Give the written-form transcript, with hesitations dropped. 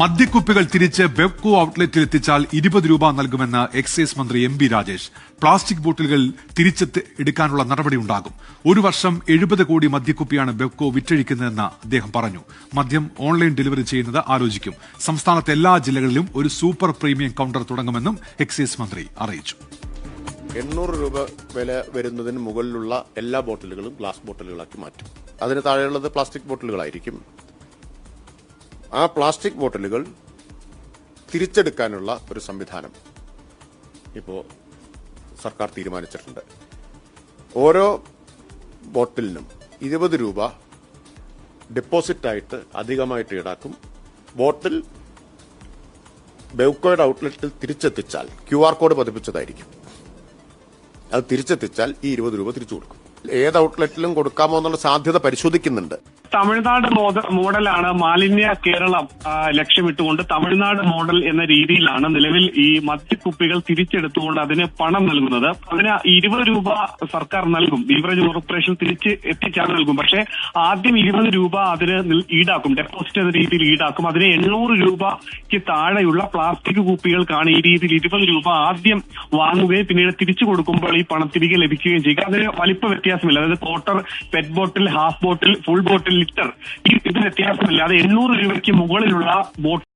മദ്യക്കുപ്പികൾ തിരിച്ച് ബെവ്കോ ഔട്ട്ലെറ്റിൽ എത്തിച്ചാൽ 20 രൂപ നൽകുമെന്ന് എക്സൈസ് മന്ത്രി എം.ബി. രാജേഷ്. പ്ലാസ്റ്റിക് ബോട്ടിലുകൾ തിരിച്ചെടുക്കാനുള്ള നടപടിയുണ്ടാകും. ഒരു വർഷം 70 കോടി മദ്യക്കുപ്പിയാണ് ബെവ്കോ വിറ്റഴിക്കുന്നതെന്ന് അദ്ദേഹം പറഞ്ഞു. മദ്യം ഓൺലൈൻ ഡെലിവറി ചെയ്യുന്നത് ആലോചിക്കും. സംസ്ഥാനത്തെ എല്ലാ ജില്ലകളിലും ഒരു സൂപ്പർ പ്രീമിയം കൌണ്ടർ തുടങ്ങുമെന്നും എക്സൈസ് മന്ത്രി അറിയിച്ചു. 800 രൂപ വില വരുന്നതിന് മുകളിലുള്ള എല്ലാ ബോട്ടിലുകളും ഗ്ലാസ് ബോട്ടിലുകളാക്കി മാറ്റും. അതിന് താഴെയുള്ളത് പ്ലാസ്റ്റിക് ബോട്ടിലുകളായിരിക്കും. ആ പ്ലാസ്റ്റിക് ബോട്ടിലുകൾ തിരിച്ചെടുക്കാനുള്ള ഒരു സംവിധാനം ഇപ്പോൾ സർക്കാർ തീരുമാനിച്ചിട്ടുണ്ട്. ഓരോ ബോട്ടിലിനും 20 രൂപ ഡെപ്പോസിറ്റായിട്ട് അധികമായിട്ട് ഈടാക്കും. ബോട്ടിൽ ബെവ്കോയുടെ ഔട്ട്ലെറ്റിൽ തിരിച്ചെത്തിച്ചാൽ QR കോഡ് പതിപ്പിച്ചതായിരിക്കും. അത് തിരിച്ചെത്തിച്ചാൽ ഈ 20 രൂപ തിരിച്ചു കൊടുക്കും. ഏത് ഔട്ട്ലെറ്റിലും കൊടുക്കാമോ എന്നുള്ള സാധ്യത പരിശോധിക്കുന്നുണ്ട്. തമിഴ്നാട് മോഡലാണ് മാലിന്യ കേരളം ലക്ഷ്യമിട്ടുകൊണ്ട് തമിഴ്നാട് മോഡൽ എന്ന രീതിയിലാണ് നിലവിൽ ഈ മദ്യക്കുപ്പികൾ തിരിച്ചെടുത്തുകൊണ്ട് അതിന് പണം നൽകുന്നത്. അതിന് 20 രൂപ സർക്കാർ നൽകും. ബീവറേജ് കോർപ്പറേഷൻ തിരിച്ച് എത്തിച്ചാൽ നൽകും. പക്ഷേ ആദ്യം 20 രൂപ അതിന് ഈടാക്കും, ഡെപ്പോസിറ്റ് എന്ന രീതിയിൽ ഈടാക്കും. അതിന് 800 രൂപയ്ക്ക് താഴെയുള്ള പ്ലാസ്റ്റിക് കുപ്പികൾക്കാണ് ഈ രീതിയിൽ 20 രൂപ ആദ്യം വാങ്ങുകയും പിന്നീട് തിരിച്ചു കൊടുക്കുമ്പോൾ ഈ പണം തിരികെ ലഭിക്കുകയും ചെയ്യുക. അതിന് വലിപ്പ വ്യത്യാസമില്ല. അതായത് ക്വാർട്ടർ, പെറ്റ് ബോട്ടിൽ, ഹാഫ് ബോട്ടിൽ, ഫുൾ ബോട്ടിൽ, ലിറ്റർ, ഇത് വ്യത്യാസമില്ല. അത് 800 രൂപയ്ക്ക് മുകളിലുള്ള ബോട്ടിൽ